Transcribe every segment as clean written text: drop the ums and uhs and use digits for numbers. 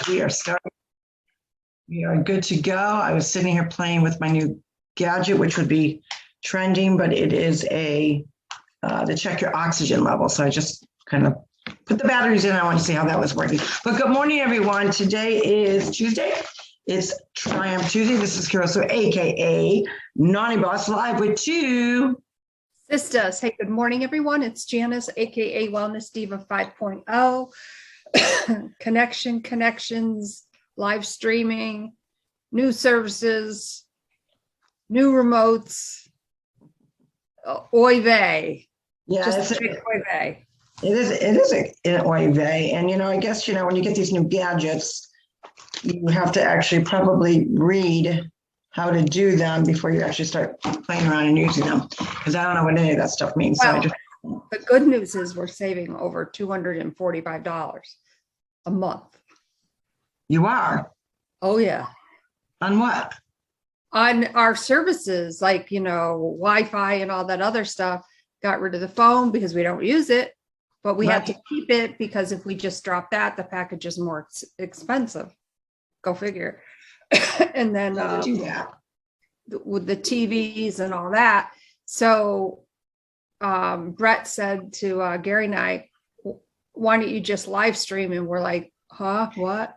start. We are starting. We are good to go. I was sitting here playing with my new gadget, which would be trending, but it is a to check your oxygen level. So I just kind of put the batteries in. I want to see how that was working. But good morning, everyone. Today is Tuesday. It's Triumph Tuesday. This is Caroso, aka Naughty Boss, live with two Sistas. Hey, good morning, everyone. It's Janice, aka Wellness Diva 5.0. Connections, live streaming, new services, new remotes. Oy vey. Yeah, Just oy vey. It is an oy vey. And, I guess, when you get these new gadgets, you have to actually probably read how to do them before you actually start playing around and using them. Because I don't know what any of that stuff means. Well, the good news is we're saving over $245 a month. You are? Oh, yeah. On what? On our services, like, Wi-Fi and all that other stuff. Got rid of the phone because we don't use it, but we had to keep it because if we just drop that, the package is more expensive. Go figure. And then do that with the TVs and all that. So Brett said to Gary and I, why don't you just live stream? And we're like, huh, what?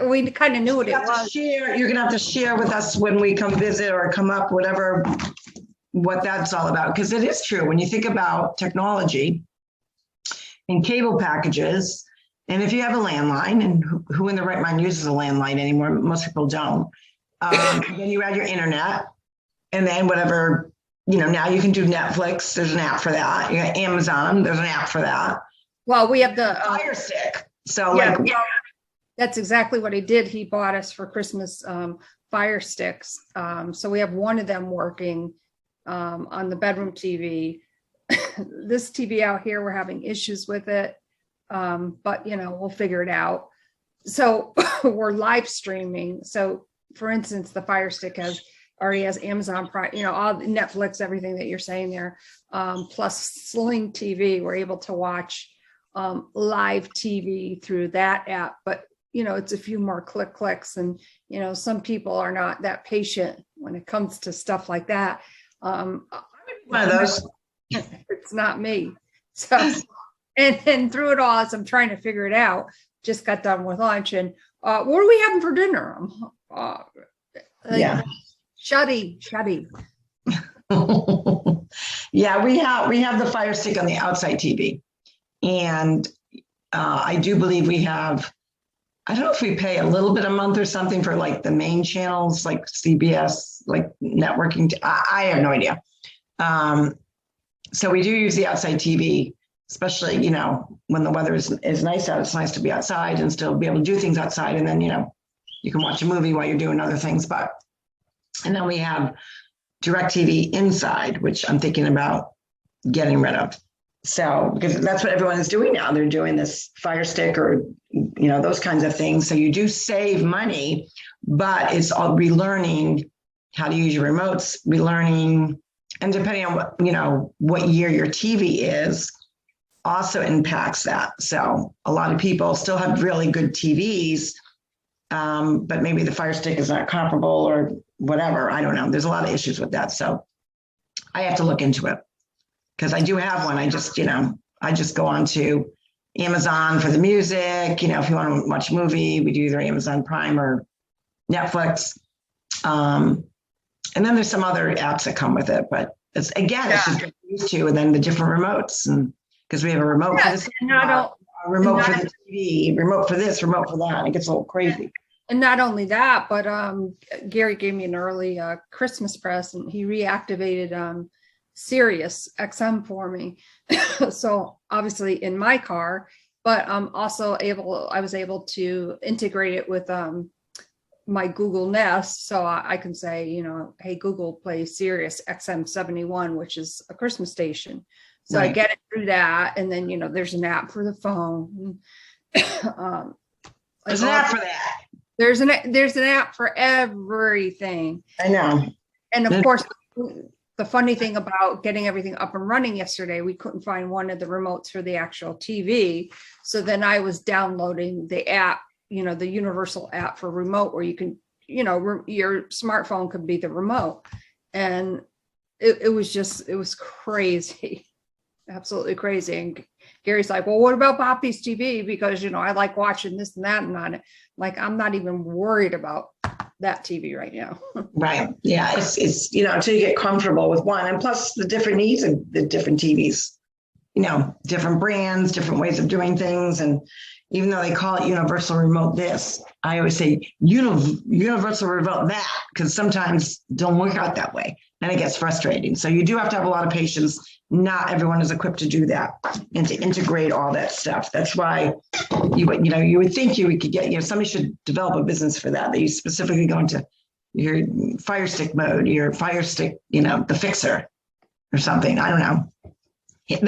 We kind of knew what it was. You're going to have to share with us when we come visit or come up, whatever, what that's all about. Because it is true. When you think about technology and cable packages, and if you have a landline, and who in the right mind uses a landline anymore? Most people don't. Then you add your internet, and then whatever, now you can do Netflix. There's an app for that. You got Amazon. There's an app for that. Well, we have the Fire Stick. So yeah, that's exactly what he did. He bought us for Christmas Fire Sticks. So we have one of them working on the bedroom TV. This TV out here, we're having issues with it. But we'll figure it out. So we're live streaming. So for instance, the Fire Stick already has Amazon Prime, all Netflix, everything that you're saying there, plus Sling TV. We're able to watch live TV through that app, but it's a few more clicks, and some people are not that patient when it comes to stuff like that. One of those. It's not me. So. And through it all, as I'm trying to figure it out, just got done with lunch, and what are we having for dinner? Shuddy. Yeah, we have the Fire Stick on the outside TV, and I do believe we have. I don't know if we pay a little bit a month or something for like the main channels, like CBS, like networking. I have no idea. So we do use the outside TV. Especially, when the weather is nice out, it's nice to be outside and still be able to do things outside. And then, you can watch a movie while you're doing other things. And then we have DirecTV inside, which I'm thinking about getting rid of. So, because that's what everyone is doing now. They're doing this Fire Stick or, those kinds of things. So you do save money, but it's all relearning how to use your remotes, relearning, and depending on what year your TV is, also impacts that. So a lot of people still have really good TVs, but maybe the Fire Stick is not comparable or whatever. I don't know. There's a lot of issues with that. So I have to look into it because I do have one. I just go on to Amazon for the music. If you want to watch a movie, we do either Amazon Prime or Netflix. And then there's some other apps that come with it, but it's just getting used to, and then the different remotes, and because we have a remote for this, a remote for the TV, remote for this, remote for that. It gets a little crazy. And not only that, but Gary gave me an early Christmas present. He reactivated Sirius XM for me. So obviously in my car, but I was able to integrate it with my Google Nest. So I can say, hey, Google, play Sirius XM 71, which is a Christmas station. So I get it through that. And then, there's an app for the phone. There's an app for that. There's an app for everything. I know. And of course, the funny thing about getting everything up and running yesterday, we couldn't find one of the remotes for the actual TV. So then I was downloading the app the universal app for remote where you can, your smartphone could be the remote. And it was crazy, absolutely crazy. And Gary's like, well, what about Poppy's TV? Because, I like watching this and that and on it. Like, I'm not even worried about that TV right now. Right. Yeah. It's, until you get comfortable with one, and plus the different needs of the different TVs, different brands, different ways of doing things. And even though they call it universal remote this, I always say universal remote that, because sometimes don't work out that way and it gets frustrating. So you do have to have a lot of patience. Not everyone is equipped to do that and to integrate all that stuff. That's why you would think you could get, somebody should develop a business for that you specifically go into your Fire Stick mode, your Fire Stick, the fixer or something. I don't know.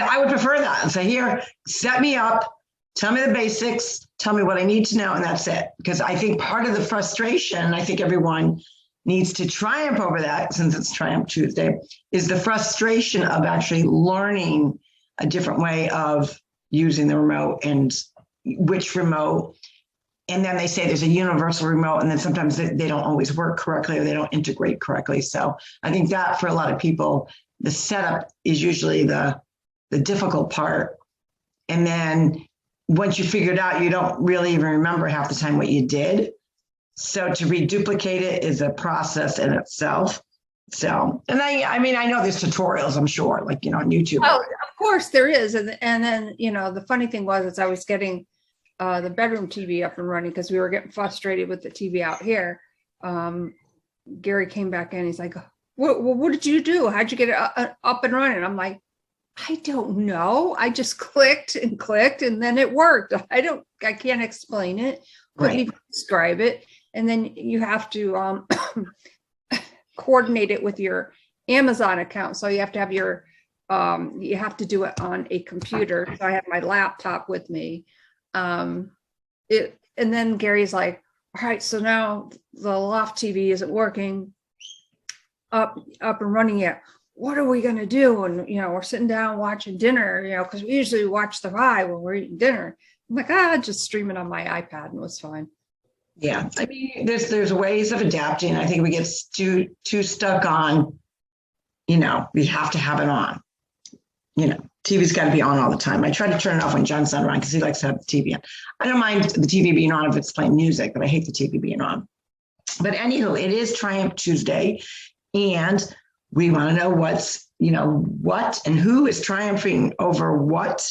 I would prefer that and say, here, set me up, tell me the basics, tell me what I need to know, and that's it. Because I think part of the frustration, I think everyone needs to triumph over that, since it's Triumph Tuesday, is the frustration of actually learning a different way of using the remote and which remote. And then they say there's a universal remote, and then sometimes they don't always work correctly or they don't integrate correctly. So I think that for a lot of people, the setup is usually the difficult part. And then once you figure it out, you don't really even remember half the time what you did. So to reduplicate it is a process in itself. So, and I know there's tutorials, I'm sure, like, on YouTube. Oh, of course there is. And then, the funny thing was I was getting the bedroom TV up and running because we were getting frustrated with the TV out here. Gary came back in, he's like, what did you do? How'd you get it up and running? I'm like, I don't know. I just clicked and then it worked. I can't explain it. Couldn't even describe it. And then you have to coordinate it with your Amazon account. So you have to have you have to do it on a computer. So I have my laptop with me. And then Gary's like, all right, so now the loft TV isn't working up and running yet. What are we going to do? And, we're sitting down watching dinner, because we usually watch the ride when we're eating dinner. I'm like, just stream it on my iPad and it was fine. Yeah. I mean, there's ways of adapting. I think we get too stuck on, we have to have it on, TV's got to be on all the time. I try to turn it off when John's not around because he likes to have the TV on. I don't mind the TV being on if it's playing music, but I hate the TV being on. But anywho, it is Triumph Tuesday, and we want to know what and who is triumphing over what.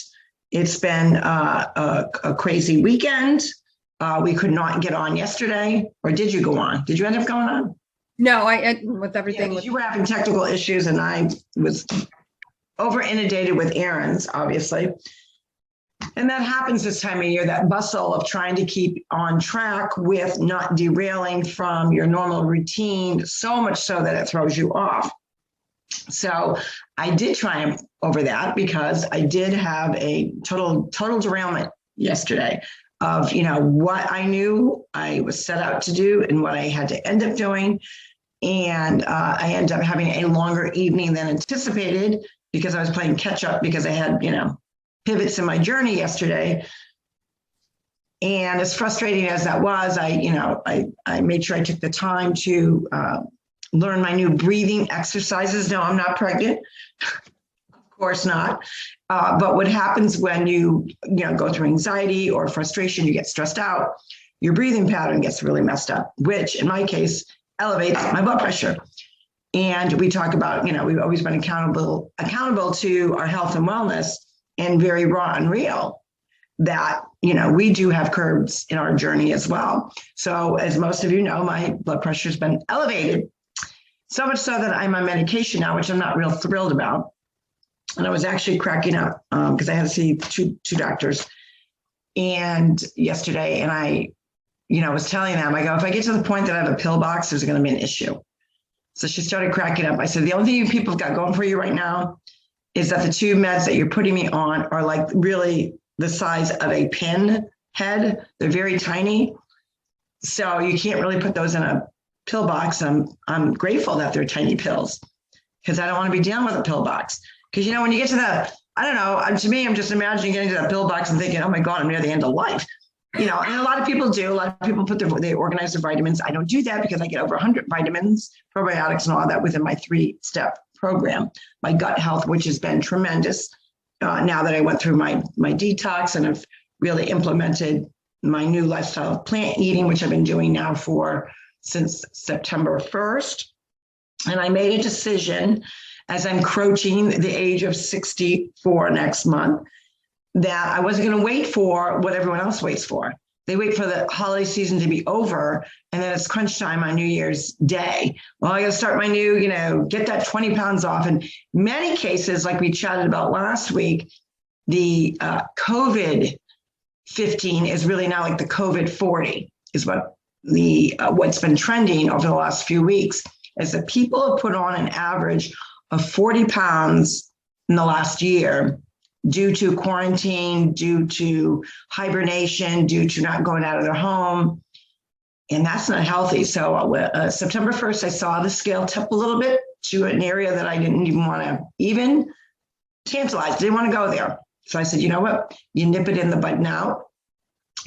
It's been a crazy weekend. We could not get on yesterday, or did you go on? Did you end up going on? No, I with everything. You were having technical issues, and I was over inundated with errands, obviously. And that happens this time of year, that bustle of trying to keep on track with not derailing from your normal routine, so much so that it throws you off. So I did triumph over that because I did have a total derailment yesterday of, what I knew I was set out to do and what I had to end up doing. And I ended up having a longer evening than anticipated because I was playing catch up because I had, pivots in my journey yesterday. And as frustrating as that was, I made sure I took the time to learn my new breathing exercises. No, I'm not pregnant. Of course not. But what happens when you go through anxiety or frustration, you get stressed out, your breathing pattern gets really messed up, which in my case elevates my blood pressure. And we talk about, we've always been accountable to our health and wellness, and very raw and real that, we do have curbs in our journey as well. So as most of you know, my blood pressure has been elevated, so much so that I'm on medication now, which I'm not real thrilled about. And I was actually cracking up because I had to see two doctors and yesterday. And I, was telling them, I go, if I get to the point that I have a pill box, there's going to be an issue. So she started cracking up. I said, the only thing you people have got going for you right now is that the two meds that you're putting me on are like really the size of a pin head. They're very tiny. So you can't really put those in a pill box. I'm grateful that they're tiny pills because I don't want to be dealing with a pill box. Because, when you get to the, I don't know, to me, I'm just imagining getting to that pill box and thinking, oh my God, I'm near the end of life. And a lot of people do. A lot of people they organize their vitamins. I don't do that because I get over 100 vitamins, probiotics, and all that within my 3-step program. My gut health, which has been tremendous. Now that I went through my detox and have really implemented my new lifestyle of plant eating, which I've been doing now since September 1st. And I made a decision as I'm approaching the age of 64 next month that I wasn't going to wait for what everyone else waits for. They wait for the holiday season to be over, and then it's crunch time on New Year's Day. Well, I got to start my new, get that 20 pounds off. In many cases, like we chatted about last week, the COVID 15 is really now like the COVID 40 is what's been trending over the last few weeks, is that people have put on an average of 40 pounds in the last year due to quarantine, due to hibernation, due to not going out of their home. And that's not healthy. So September 1st, I saw the scale tip a little bit to an area that I didn't even want to even tantalize, didn't want to go there. So I said, you know what, you nip it in the bud now.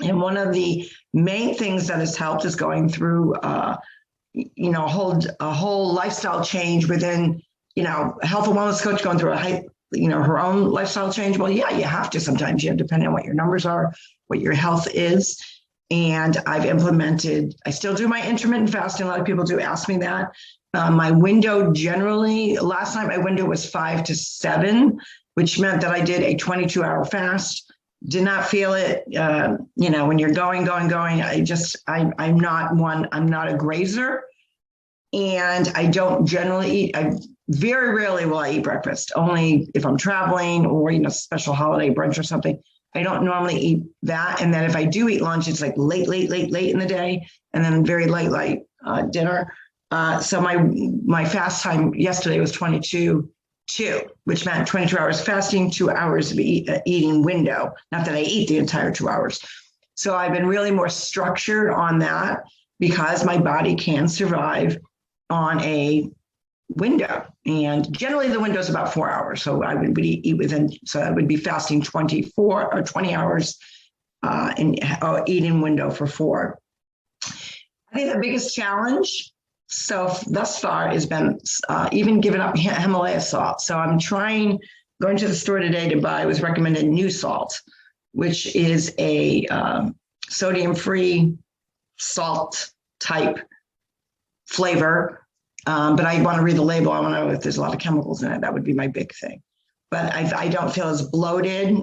And one of the main things that has helped is going through, a whole lifestyle change within, health and wellness coach going through her own lifestyle change. Well, yeah, you have to sometimes, depending on what your numbers are, what your health is. And I've implemented, I still do my intermittent fasting. A lot of people do ask me that. My window generally, last night my window was 5 to 7, which meant that I did a 22-hour fast. Did not feel it, when you're going, I'm not a grazer. And I don't generally eat, very rarely will I eat breakfast, only if I'm traveling or, special holiday brunch or something. I don't normally eat that. And then if I do eat lunch, it's like late in the day, and then very late dinner. So my fast time yesterday was 22-2, which meant 22 hours fasting, 2 hours of eating window. Not that I eat the entire 2 hours. So I've been really more structured on that because my body can survive on a window. And generally the window is about 4 hours. So I would eat within, so I would be fasting 24 or 20 hours and eating window for 4. I think the biggest challenge thus far has been even giving up Himalaya salt. So I'm going to the store today to buy, was recommended new salt, which is a sodium-free salt type flavor. But I want to read the label. I want to know if there's a lot of chemicals in it. That would be my big thing. But I don't feel as bloated,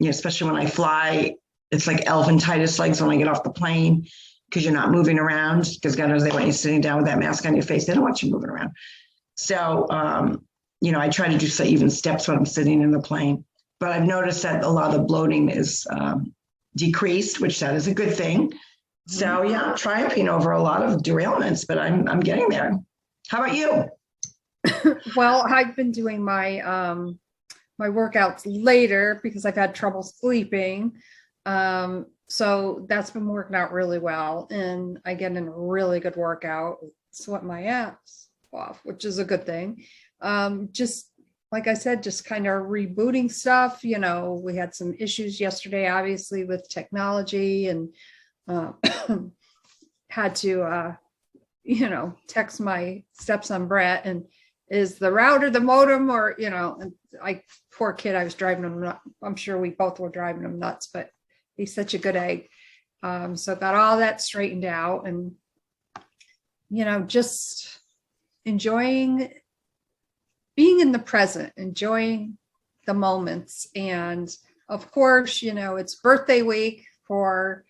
especially when I fly. It's like elephantitis legs when I get off the plane because you're not moving around, because God knows they want you sitting down with that mask on your face. They don't want you moving around. So, I try to do even steps when I'm sitting in the plane. But I've noticed that a lot of the bloating is decreased, which that is a good thing. So yeah, I'm triumphing over a lot of derailments, but I'm getting there. How about you? Well, I've been doing my my workouts later because I've had trouble sleeping. So that's been working out really well, and I get in a really good workout, sweat my ass off, which is a good thing. Just like I said, just kind of rebooting stuff. We had some issues yesterday, obviously, with technology, and had to text my stepson Brett, and is the router the modem, or and poor kid, I was driving him nuts. I'm sure we both were driving him nuts, but he's such a good egg. So got all that straightened out, and just enjoying being in the present, enjoying the moments. And of course, it's birthday week for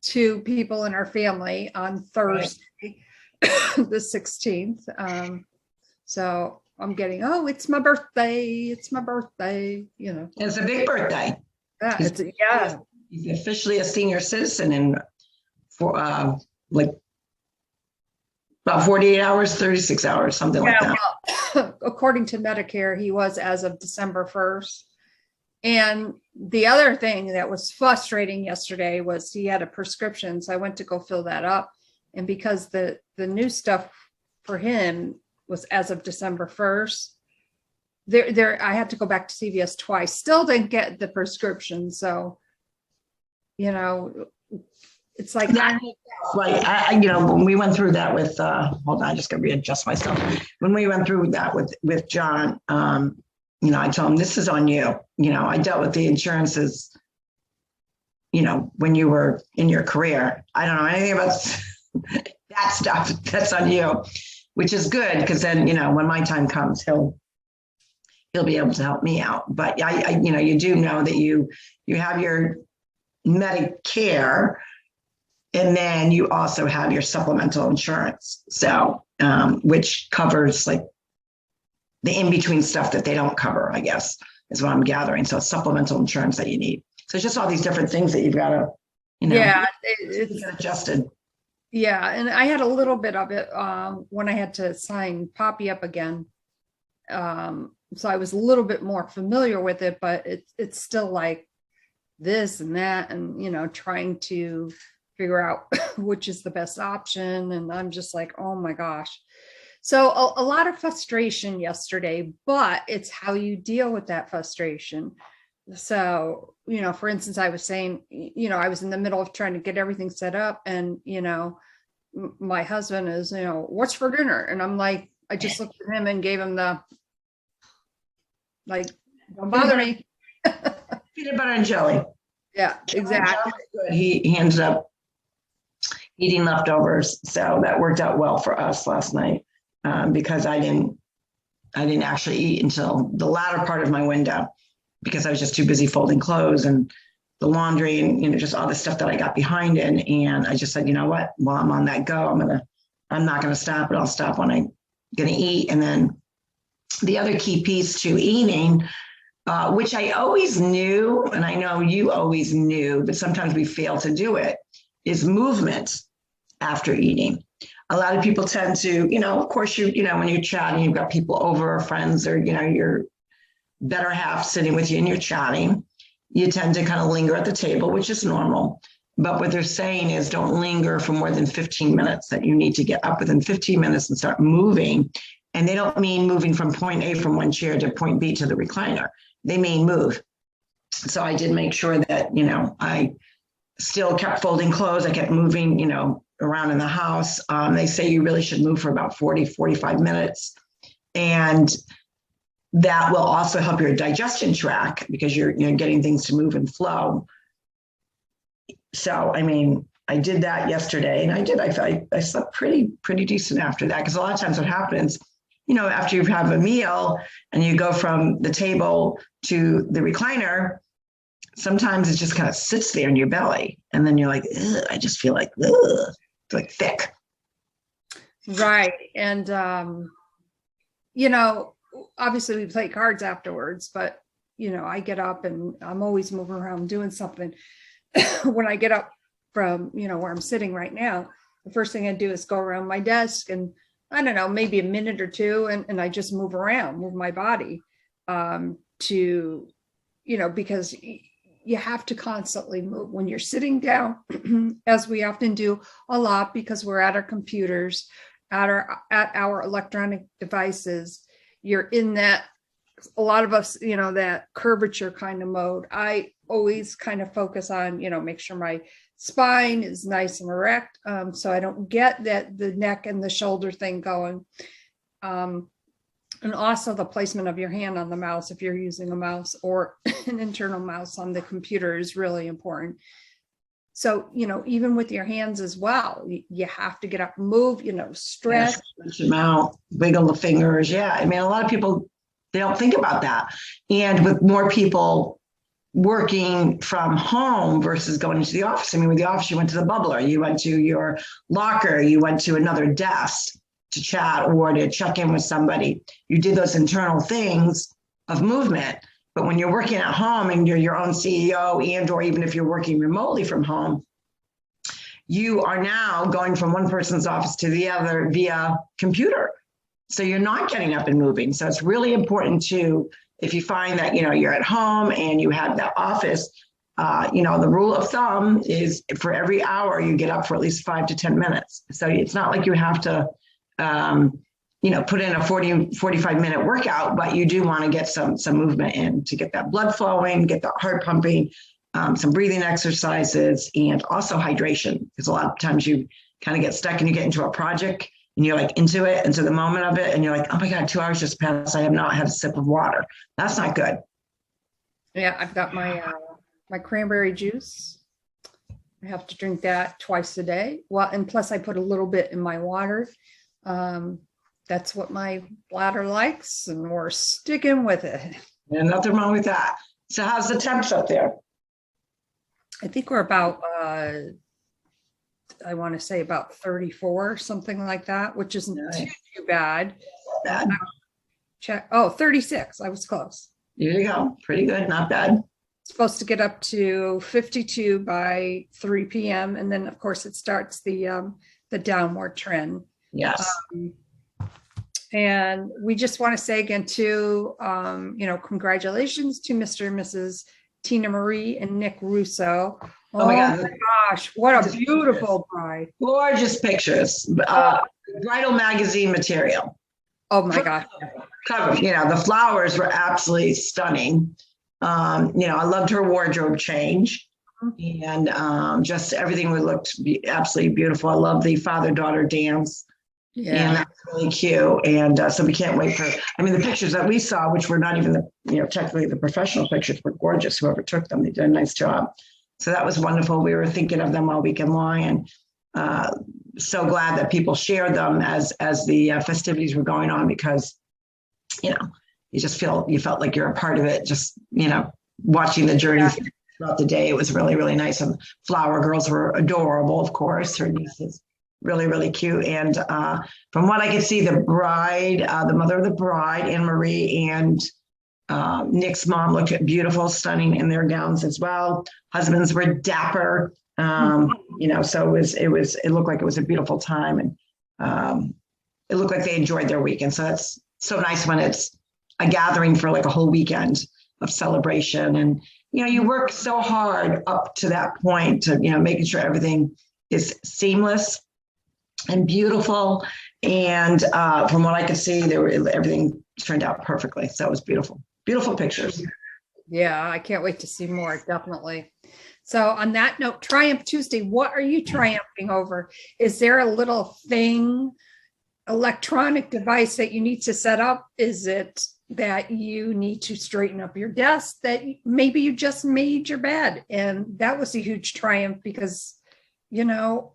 2 people in our family on Thursday, the 16th. So I'm getting, it's my birthday. It's my birthday, It's a big birthday. Yeah. He's officially a senior citizen in for about 48 hours, 36 hours, something like that. Well, according to Medicare, he was as of December 1st. And the other thing that was frustrating yesterday was he had a prescription. So I went to go fill that up. And because the new stuff for him was as of December 1st, I had to go back to CVS twice. Still didn't get the prescription. So it's like, Like, when we went through that with, hold on, I just got to readjust myself. When we went through that with John, I told him, this is on you. I dealt with the insurances, when you were in your career. I don't know anything about that stuff. That's on you, which is good, because then, when my time comes, he'll be able to help me out. But you do know that you have your Medicare, and then you also have your supplemental insurance. So, which covers like the in-between stuff that they don't cover, I guess, is what I'm gathering. So it's supplemental insurance that you need. So it's just all these different things that you've got to, it's get adjusted. Yeah. And I had a little bit of it when I had to sign Poppy up again. So I was a little bit more familiar with it, but it's still like this and that, and, trying to figure out which is the best option. And I'm just like, oh my gosh. So a lot of frustration yesterday, but it's how you deal with that frustration. So, for instance, I was saying, I was in the middle of trying to get everything set up, and, my husband is, what's for dinner? And I'm like, I just looked at him and gave him the, like, don't bother me. Peanut butter and jelly. Yeah, exactly. Good. He ended up eating leftovers, so that worked out well for us last night, because I didn't actually eat until the latter part of my window, because I was just too busy folding clothes and the laundry and just all the stuff that I got behind in. And I just said, you know what, while I'm on that go, I'm not gonna stop, but I'll stop when I'm gonna eat. And then the other key piece to eating, which I always knew, and I know you always knew, but sometimes we fail to do it, is movement after eating. A lot of people tend to, of course, when you're chatting, you've got people over, friends, or, your better half sitting with you and you're chatting, you tend to kind of linger at the table, which is normal. But what they're saying is don't linger for more than 15 minutes, that you need to get up within 15 minutes and start moving. And they don't mean moving from point A from one chair to point B to the recliner. They mean move. So I did make sure that, I still kept folding clothes. I kept moving, around in the house. They say you really should move for about 45 minutes. And that will also help your digestion tract, because you're getting things to move and flow. So, I did that yesterday, and I slept pretty decent after that, because a lot of times what happens, after you have a meal and you go from the table to the recliner, sometimes it just kind of sits there in your belly, and then you're like, I just feel like, it's like thick. Right. And, obviously we play cards afterwards, but, I get up and I'm always moving around doing something. When I get up from, where I'm sitting right now, the first thing I do is go around my desk, and I don't know, maybe a minute or two. And I just move my body to, because you have to constantly move when you're sitting down, as we often do a lot, because we're at our computers, at our electronic devices. You're in that, a lot of us, that curvature kind of mode. I always kind of focus on, make sure my spine is nice and erect, so I don't get the neck and the shoulder thing going. And also the placement of your hand on the mouse, if you're using a mouse or an internal mouse on the computer, is really important. So, even with your hands as well, you have to get up, move, stretch. Stretch them out, wiggle the fingers. Yeah. A lot of people, they don't think about that. And with more people working from home versus going into the office. With the office, you went to the bubbler, you went to your locker, you went to another desk to chat or to check in with somebody. You did those internal things of movement. But when you're working at home and you're your own CEO, and or even if you're working remotely from home, you are now going from one person's office to the other via computer. So you're not getting up and moving. So it's really important to, if you find that, you're at home and you have that office, the rule of thumb is for every hour you get up for at least 5 to 10 minutes. So it's not like you have to, put in a 45 minute workout, but you do want to get some movement in to get that blood flowing, get the heart pumping, some breathing exercises, and also hydration. Because a lot of times you kind of get stuck and you get into a project and you're like into it, into the moment of it. And you're like, oh my God, 2 hours just passed. I have not had a sip of water. That's not good. Yeah, I've got my my cranberry juice. I have to drink that twice a day. Well, and plus I put a little bit in my water. That's what my bladder likes, and we're sticking with it. And nothing wrong with that. So how's the temps up there? I think we're about, I want to say about 34, something like that, which isn't too bad. Bad. Check. Oh, 36. I was close. There you go. Pretty good. Not bad. Supposed to get up to 52 by 3 p.m. And then of course it starts the downward trend. Yes. And we just want to say again too, congratulations to Mr. and Mrs. Tina Marie and Nick Russo. Oh my gosh, what a beautiful bride. Gorgeous pictures. Bridal magazine material. Oh my gosh. Cover. The flowers were absolutely stunning. I loved her wardrobe change, and just everything looked absolutely beautiful. I love the father-daughter dance. Yeah. And that's really cute. And so we can't wait the pictures that we saw, which were not even technically the professional pictures, were gorgeous. Whoever took them, they did a nice job. So that was wonderful. We were thinking of them all weekend long, and so glad that people shared them as the festivities were going on, because, you felt like you're a part of it, just, watching the journey throughout the day. It was really, really nice. And Flower Girls were adorable, of course, her nieces. Really, really cute. And from what I could see, the bride, the mother of the bride, Anne Marie, and Nick's mom looked beautiful, stunning in their gowns as well. Husbands were dapper. So it looked like it was a beautiful time, and it looked like they enjoyed their weekend. So that's so nice when it's a gathering for like a whole weekend of celebration. And you work so hard up to that point to making sure everything is seamless and beautiful. And from what I could see, everything turned out perfectly. So it was beautiful. Beautiful pictures. Yeah, I can't wait to see more, definitely. So on that note, Triumph Tuesday, what are you triumphing over? Is there a little thing, electronic device that you need to set up? Is it that you need to straighten up your desk, that maybe you just made your bed? And that was a huge triumph, because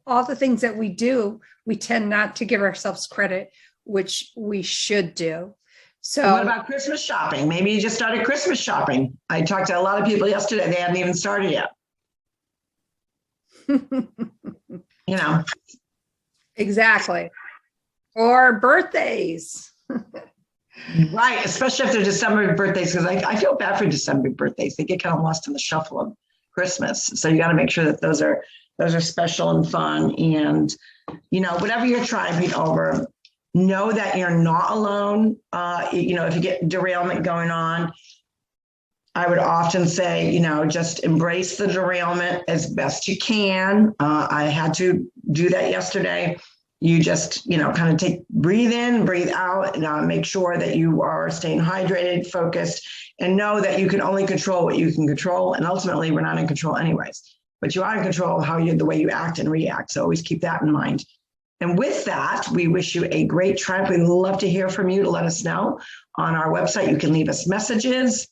all the things that we do, we tend not to give ourselves credit, which we should do. So what about Christmas shopping? Maybe you just started Christmas shopping. I talked to a lot of people yesterday. They hadn't even started yet. Exactly. Or birthdays. Right. Especially if they're December birthdays, because I feel bad for December birthdays. They get kind of lost in the shuffle of Christmas. So you got to make sure that those are special and fun. And, whatever you're triumphing over, know that you're not alone. If you get derailment going on, I would often say, just embrace the derailment as best you can. I had to do that yesterday. You just, kind of breathe in, breathe out, and make sure that you are staying hydrated, focused, and know that you can only control what you can control. And ultimately, we're not in control anyways, but you are in control of the way you act and react. So always keep that in mind. And with that, we wish you a great Triumph. We'd love to hear from you, to let us know on our website. You can leave us messages.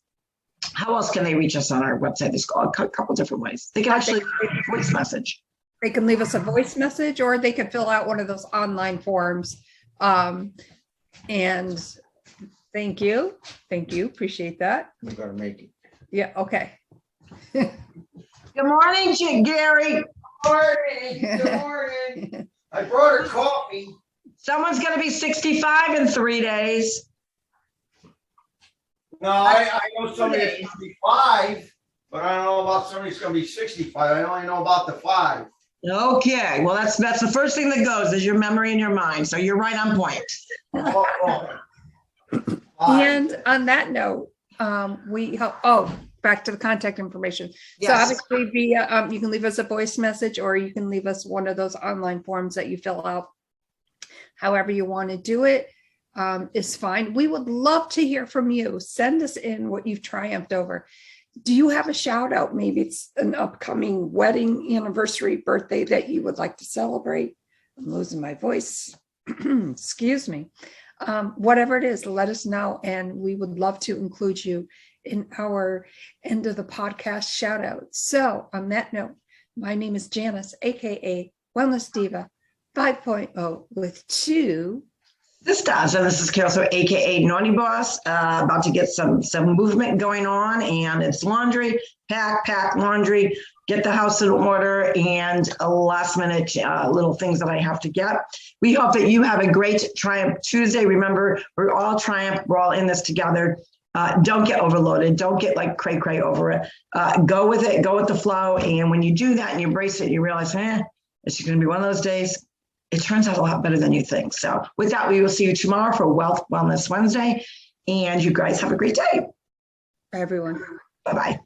How else can they reach us on our website? There's a couple different ways. They can actually leave a voice message. They can leave us a voice message, or they can fill out one of those online forms. And thank you. Appreciate that. We gotta make it. Yeah. Okay. Good morning, Gary. Good morning. I brought her coffee. Someone's going to be 65 in 3 days. No, I know somebody that's gonna be 5, but I don't know about somebody that's gonna be 65. I only know about the 5. Okay, well, that's the first thing that goes, is your memory and your mind. So you're right on point. And on that note, back to the contact information. Yes. So obviously via, you can leave us a voice message, or you can leave us one of those online forms that you fill out. However you want to do it is fine. We would love to hear from you. Send us in what you've triumphed over. Do you have a shout out? Maybe it's an upcoming wedding anniversary, birthday that you would like to celebrate. I'm losing my voice. Excuse me. Whatever it is, let us know. And we would love to include you in our end of the podcast shout out. So on that note, my name is Janice, AKA Wellness Diva 5.0 with two Sistas, and this is Carol, so AKA Naughty Boss, about to get some movement going on, and it's laundry, pack laundry, get the house in order, and a last minute little things that I have to get. We hope that you have a great Triumph Tuesday. Remember, we're all Triumph, we're all in this together. Don't get overloaded. Don't get like cray over it. Go with it, go with the flow. And when you do that and you embrace it, you realize, it's just going to be one of those days. It turns out a lot better than you think. So with that, we will see you tomorrow for Wellness Wednesday. And you guys have a great day. everyone. Bye-bye.